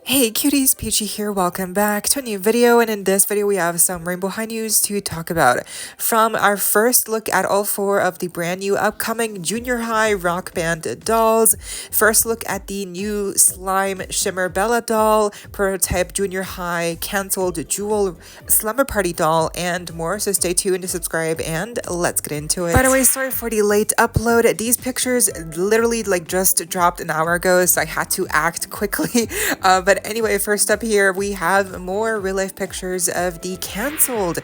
Hey cuties, PeachY here, welcome back to a new video, and in this video we have some Rainbow High news to talk about. From our first look at all four of the brand new upcoming junior high rock band dolls, first look at the new Slime Shimmer Bella doll, prototype junior high cancelled Jewel Slumber Party doll, and more, so stay tuned to subscribe and let's get into it. By the way, sorry for the late upload. These pictures literally just dropped an hour ago, so I had to act quickly. But anyway, first up here, we have more real-life pictures of the cancelled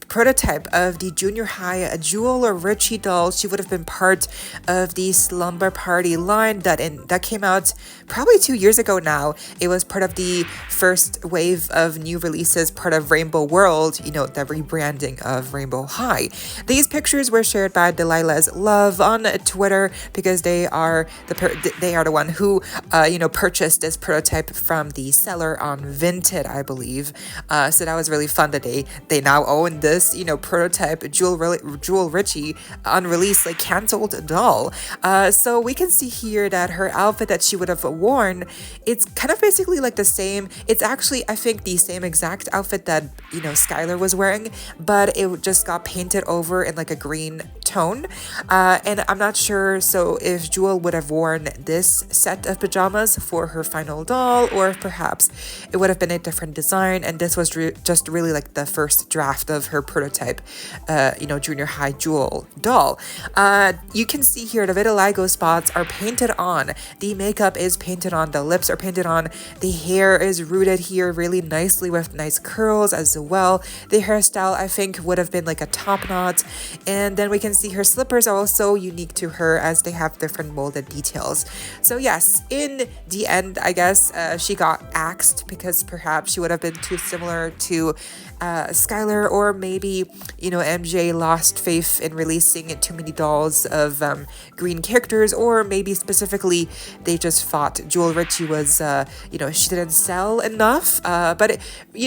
prototype of the junior high Jewel or Richie doll. She would have been part of the Slumber Party line that came out probably 2 years ago now. It was part of the first wave of new releases, part of Rainbow World, you know, the rebranding of Rainbow High. These pictures were shared by Delilah's Love on Twitter because they are the one who purchased this prototype from the seller on Vinted, I believe. So that was really fun that they now own this prototype Jewel Richie unreleased cancelled doll. So we can see here that her outfit that she would have worn, it's kind of basically the same. It's actually, I think, the same exact outfit that Skyler was wearing, but it just got painted over in a green tone. And I'm not sure so if Jewel would have worn this set of pajamas for her final doll, or if perhaps it would have been a different design and this was just really the first draft of her prototype junior high Jewel doll. You can see here the vitiligo spots are painted on, the makeup is painted on, the lips are painted on, the hair is rooted here really nicely with nice curls as well. The hairstyle, I think, would have been a top knot, and then we can see her slippers are also unique to her as they have different molded details. So yes, in the end, I guess she got axed because perhaps she would have been too similar to Skyler, or maybe MJ lost faith in releasing too many dolls of green characters, or maybe specifically they just thought Jewel Richie was she didn't sell enough, but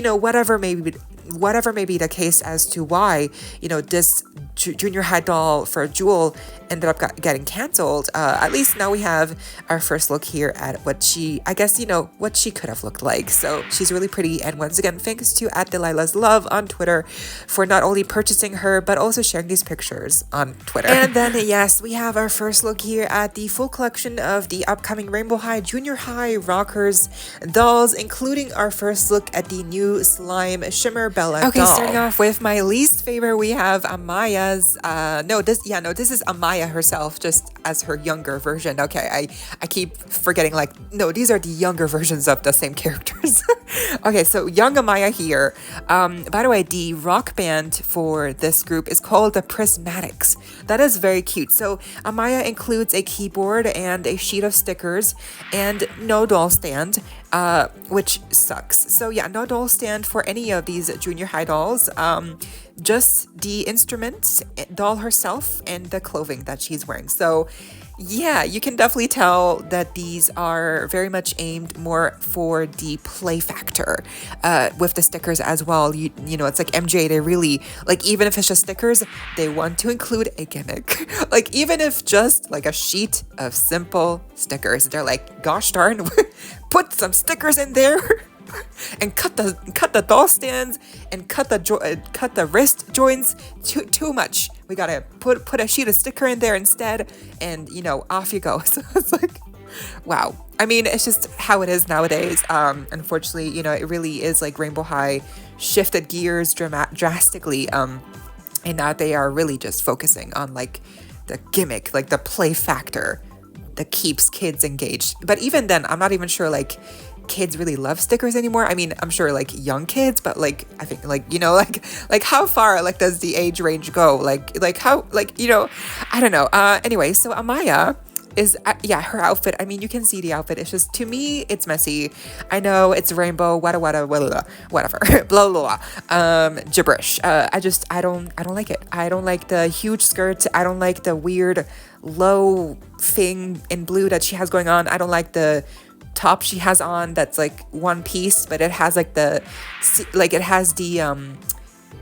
whatever may be the case as to why this junior high doll for Jewel ended up getting canceled. At least now we have our first look here at what she could have looked like. So she's really pretty, and once again, thanks to @Delilah's Love on Twitter for not only purchasing her but also sharing these pictures on Twitter. And then yes, we have our first look here at the full collection of the upcoming Rainbow High junior high rockers dolls, including our first look at the new Slime Shimmer Bella doll. Starting off with my least favorite, we have Amaya's this is Amaya herself, just as her younger version. Okay, I keep forgetting no, these are the younger versions of the same characters. Okay, so young Amaya here. By the way, the rock band for this group is called the Prismatics. That is very cute. So Amaya includes a keyboard and a sheet of stickers and no doll stand, which sucks. So yeah, no doll stand for any of these junior high dolls. Just the instruments, doll herself, and the clothing that she's wearing. So yeah, you can definitely tell that these are very much aimed more for the play factor, with the stickers as well. It's like MJ, they really, even if it's just stickers, they want to include a gimmick. Even if just a sheet of simple stickers, they're gosh darn, put some stickers in there. And cut the doll stands and cut the wrist joints too much. We gotta put a sheet of sticker in there instead, and off you go. So it's wow. I mean, it's just how it is nowadays. Unfortunately, it really is Rainbow High shifted gears drastically. And now they are really just focusing on the gimmick, the play factor that keeps kids engaged. But even then, I'm not even sure kids really love stickers anymore. I mean, I'm sure young kids, but I think how far does the age range go? How I don't know. Anyway, so Amaya is her outfit. I mean, you can see the outfit. It's just, to me, it's messy. I know it's rainbow, whatever, blah blah gibberish. I don't like it. I don't like the huge skirt. I don't like the weird low thing in blue that she has going on. I don't like the top she has on that's one piece, but it has it has the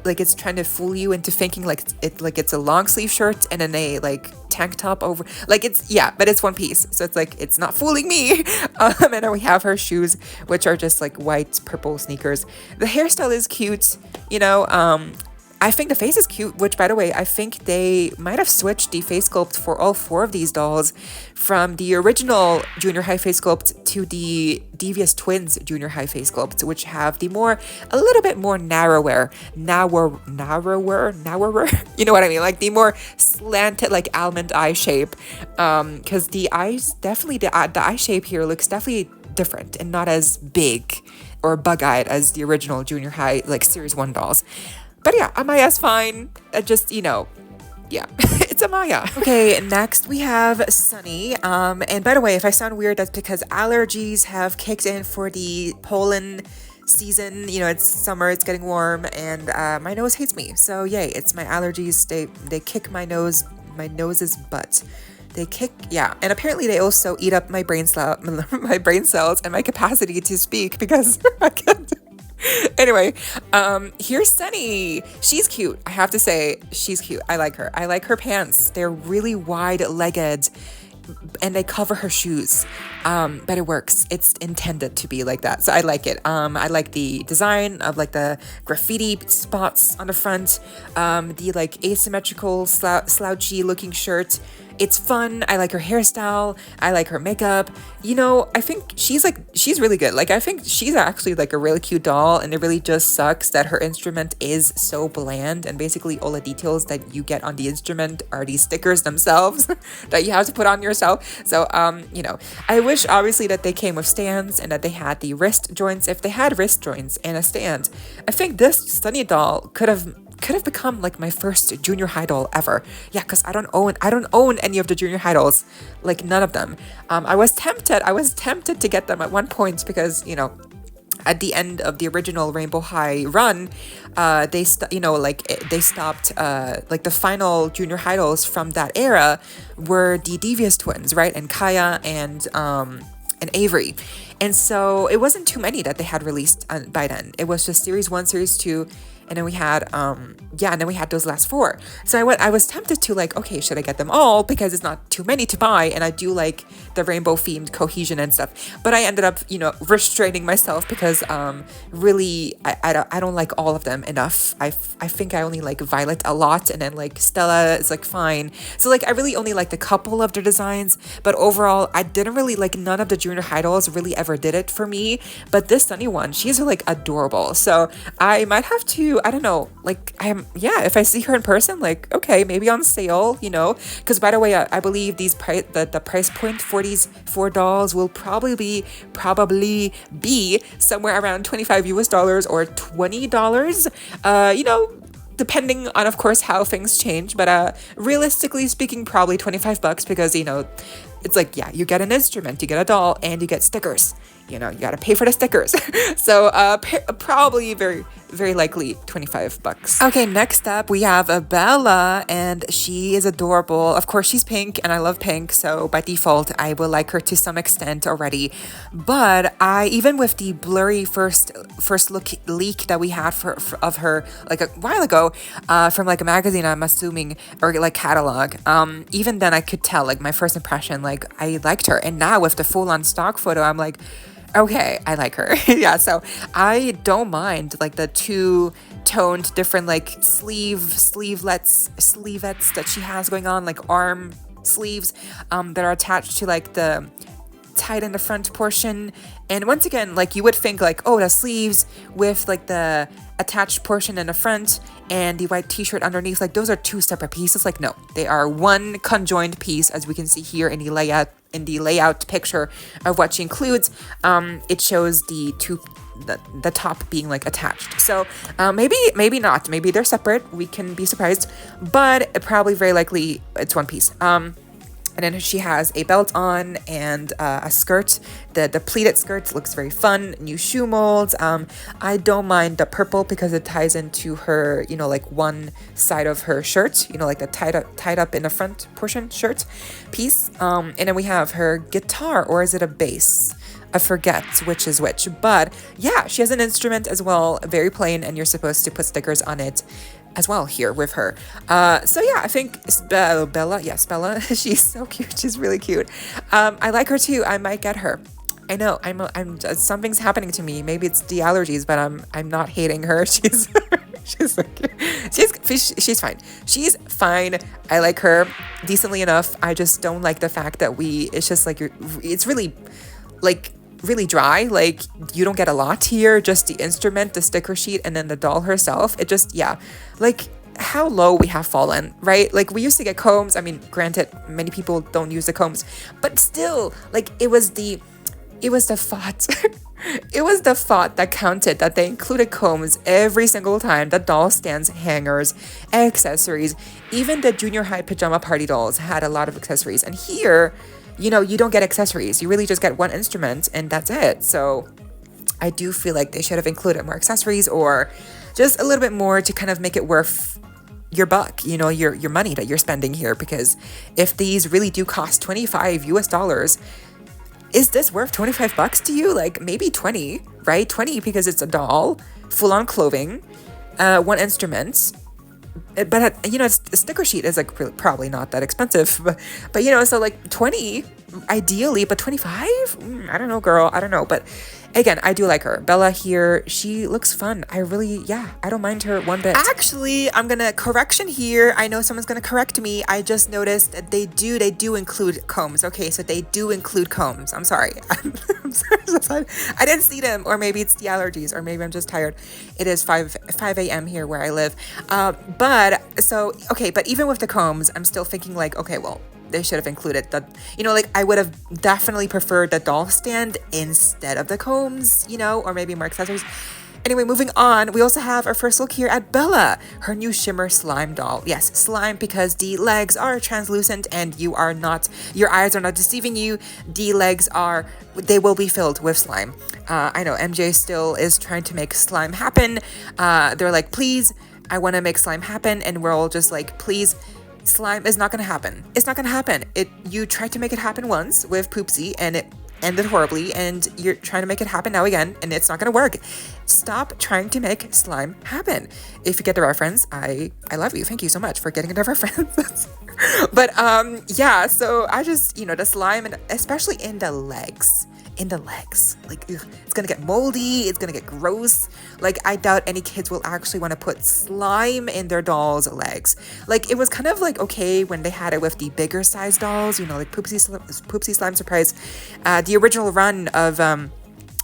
it's trying to fool you into thinking like it's a long sleeve shirt and then a like tank top over, like it's, yeah, but it's one piece, so it's like it's not fooling me. And then we have her shoes, which are just like white purple sneakers. The hairstyle is cute, you know. I think the face is cute, which, by the way, I think they might have switched the face sculpt for all 4 of these dolls from the original junior high face sculpt to the Devious Twins junior high face sculpt, which have the a little bit more narrower, you know what I mean? Like the more slanted, like almond eye shape. Because the eyes, definitely the eye shape here looks definitely different and not as big or bug-eyed as the original junior high, like series 1 dolls. But yeah, Amaya's fine. Just, you know, yeah, it's Amaya. Okay, next we have Sunny. And by the way, if I sound weird, that's because allergies have kicked in for the pollen season. You know, it's summer, it's getting warm, and my nose hates me. So yay, it's my allergies. They kick my nose's butt. They kick, yeah, and apparently they also eat up my brain cells and my capacity to speak because I can't. Anyway, here's Sunny. She's cute. I have to say, she's cute. I like her. I like her pants. They're really wide-legged and they cover her shoes. But it works. It's intended to be like that. So I like it. I like the design of like the graffiti spots on the front, the like asymmetrical slouchy looking shirt. It's fun. I like her hairstyle. I like her makeup. You know, I think she's really good. Like, I think she's actually like a really cute doll, and it really just sucks that her instrument is so bland, and basically all the details that you get on the instrument are these stickers themselves that you have to put on yourself. So, you know, I wish obviously that they came with stands and that they had the wrist joints. If they had wrist joints and a stand, I think this Sunny doll could have become like my first junior high doll ever. Yeah, because I don't own any of the junior high dolls, like none of them. I was tempted to get them at one point because, you know, at the end of the original Rainbow High run, they stopped, like the final junior high dolls from that era were the Devious Twins, right? And Kaya and Avery. And so it wasn't too many that they had released by then. It was just series 1, series 2, and then we had those last 4. So I was tempted to like, okay, should I get them all because it's not too many to buy, and I do like the rainbow themed cohesion and stuff. But I ended up, you know, restraining myself because really I don't like all of them enough. I think I only like Violet a lot, and then like Stella is like fine. So like I really only liked a couple of their designs, but overall I didn't really like, none of the junior high dolls really ever did it for me. But this Sunny one, she's like adorable. So I might have to, I don't know, like if I see her in person, like, okay, maybe on sale, you know, because by the way, I believe the price point for these 4 dolls will probably be somewhere around $25 or $20, you know, depending on, of course, how things change, but realistically speaking, probably $25 because, you know, it's like, yeah, you get an instrument, you get a doll, and you get stickers. You know, you gotta pay for the stickers. So probably very, very likely $25. Okay, next up we have Bella, and she is adorable. Of course, she's pink, and I love pink, so by default, I will like her to some extent already. But even with the blurry first look leak that we had of her like a while ago, from like a magazine, I'm assuming, or like catalog, even then I could tell, like my first impression, like I liked her. And now with the full-on stock photo, I'm like, okay, I like her. Yeah, so I don't mind like the 2-toned different like sleevettes that she has going on, like arm sleeves that are attached to like the tight in the front portion. And once again, like you would think like, oh, the sleeves with like the attached portion in the front and the white t-shirt underneath, like those are 2 separate pieces. Like no, they are one conjoined piece, as we can see here in the layout picture of what she includes. It shows the top being like attached. So maybe not, maybe they're separate, we can be surprised, but probably very likely it's one piece. And then she has a belt on and a skirt. The pleated skirt looks very fun. New shoe molds. I don't mind the purple because it ties into her, you know, like one side of her shirt, you know, like the tied up in the front portion shirt piece. And then we have her guitar, or is it a bass? I forget which is which, but yeah, she has an instrument as well, very plain, and you're supposed to put stickers on it as well here with her. So yeah, I think Bella, yes, Bella, she's so cute. She's really cute. I like her too. I might get her. I know I'm something's happening to me. Maybe it's the allergies, but I'm not hating her. She's she's so cute. She's fine. She's fine. I like her decently enough. I just don't like the fact that it's just like it's really like really dry. Like you don't get a lot here, just the instrument, the sticker sheet, and then the doll herself. It just, yeah, like how low we have fallen, right? Like we used to get combs. I mean, granted, many people don't use the combs, but still, like it was the thought. It was the thought that counted, that they included combs every single time, the doll stands, hangers, accessories. Even the junior high pajama party dolls had a lot of accessories. And here, you don't get accessories. You really just get one instrument and that's it. So I do feel like they should have included more accessories or just a little bit more to kind of make it worth your buck, your money that you're spending here. Because if these really do cost $25 US, is this worth $25 to you? Like maybe 20, right? 20 because it's a doll, full on clothing, one instrument. But a sticker sheet is like probably not that expensive, but so like 20 ideally, but 25? I don't know, girl. I don't know. But again, I do like her. Bella here, she looks fun. I don't mind her one bit. Actually, I'm gonna correction here. I know someone's gonna correct me. I just noticed that they do include combs. Okay, so they do include combs. I'm sorry. I'm sorry. I didn't see them, or maybe it's the allergies, or maybe I'm just tired. It is 5 a.m. here where I live. But even with the combs, I'm still thinking like, okay, well, they should have included the, I would have definitely preferred the doll stand instead of the combs, or maybe more accessories. Anyway, moving on, we also have our first look here at Bella, her new shimmer slime doll. Yes, slime, because the legs are translucent and your eyes are not deceiving you. The legs they will be filled with slime. I know MJ still is trying to make slime happen. They're like, please, I want to make slime happen. And we're all just like, please, slime is not going to happen. It's not going to happen. You tried to make it happen once with PeachY and it ended horribly, and you're trying to make it happen now again, and it's not going to work. Stop trying to make slime happen. If you get the reference, I love you. Thank you so much for getting the reference. But yeah, so I just, the slime, and especially in the legs, like it's gonna get moldy, it's gonna get gross. Like I doubt any kids will actually want to put slime in their dolls' legs. Like it was kind of like okay when they had it with the bigger size dolls, like PeachY Slime Surprise, the original run of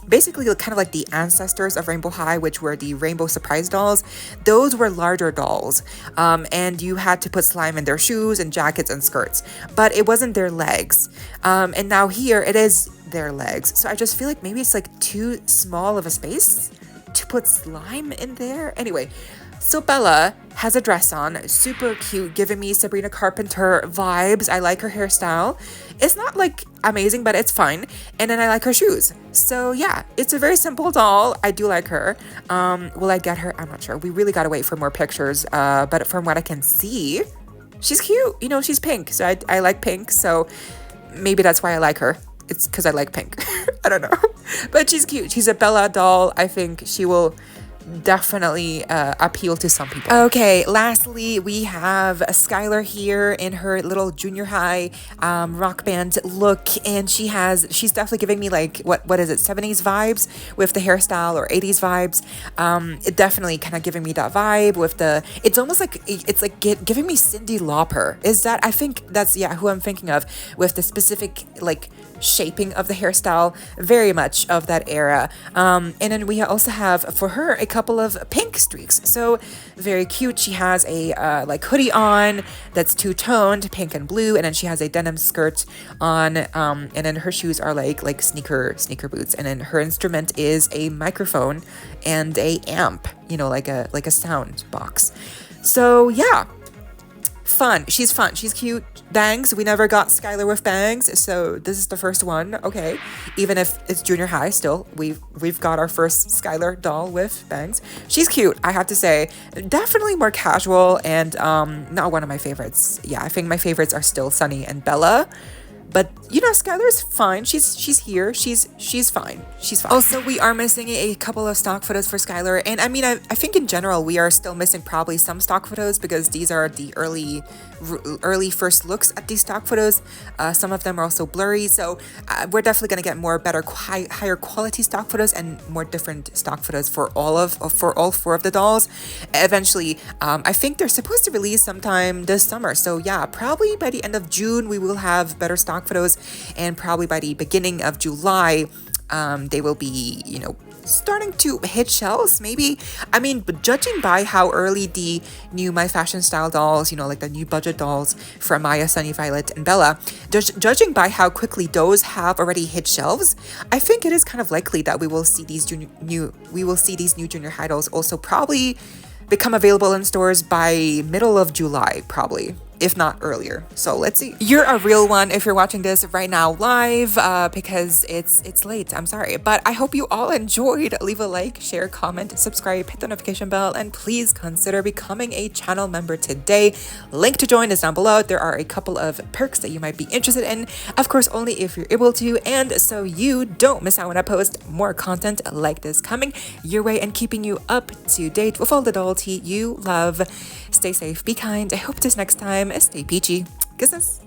basically kind of like the ancestors of Rainbow High, which were the Rainbow Surprise dolls. Those were larger dolls, and you had to put slime in their shoes and jackets and skirts, but it wasn't their legs. And now here it is their legs. So I just feel like maybe it's like too small of a space to put slime in there. Anyway, so Bella has a dress on, super cute, giving me Sabrina Carpenter vibes. I like her hairstyle. It's not like amazing, but it's fine. And then I like her shoes. So yeah, it's a very simple doll. I do like her. Will I get her? I'm not sure. We really gotta wait for more pictures. But from what I can see, she's cute. She's pink. So I like pink. So maybe that's why I like her. It's because I like pink. I don't know. But she's cute. She's a Bella doll. I think she will definitely appeal to some people. Okay, lastly, we have Skyler here in her little junior high rock band look, and she's definitely giving me like what is it, 70s vibes with the hairstyle, or 80s vibes. It definitely kind of giving me that vibe with it's almost like it's like giving me Cyndi Lauper. I think that's who I'm thinking of, with the specific like shaping of the hairstyle, very much of that era. And then we also have for her a couple of pink streaks, so very cute. She has a like hoodie on that's two-toned, pink and blue, and then she has a denim skirt on, and then her shoes are like sneaker boots, and then her instrument is a microphone and a amp, like a sound box. So yeah, fun. She's cute. Bangs, we never got Skyler with bangs, so this is the first one. Okay, even if it's junior high, still we've got our first Skyler doll with bangs. She's cute, I have to say. Definitely more casual, and not one of my favorites. Yeah, I think my favorites are still Sunny and Bella, But you know, Skylar's fine. She's here. She's fine. She's fine. Also, we are missing a couple of stock photos for Skylar, and I mean, I think in general we are still missing probably some stock photos because these are the early first looks at these stock photos. Some of them are also blurry, so we're definitely gonna get more better, higher quality stock photos and more different stock photos for all four of the dolls. Eventually, I think they're supposed to release sometime this summer. So yeah, probably by the end of June we will have better stock photos, and probably by the beginning of July, they will be, you know, starting to hit shelves, maybe. I mean, but judging by how early the new My Fashion Style dolls, you know, like the new budget dolls for Amaya, Sunny, Violet, and Bella, judging by how quickly those have already hit shelves, I think it is kind of likely that we will see these new junior high dolls also probably become available in stores by middle of July, probably, if not earlier. So let's see. You're a real one if you're watching this right now live, because it's late. I'm sorry, but I hope you all enjoyed. Leave a like, share, comment, subscribe, hit the notification bell, and please consider becoming a channel member today. Link to join is down below. There are a couple of perks that you might be interested in, of course only if you're able to, and so you don't miss out when I post more content like this coming your way and keeping you up to date with all the doll tea you love. Stay safe, be kind. I hope this next time stay peachy. Kisses.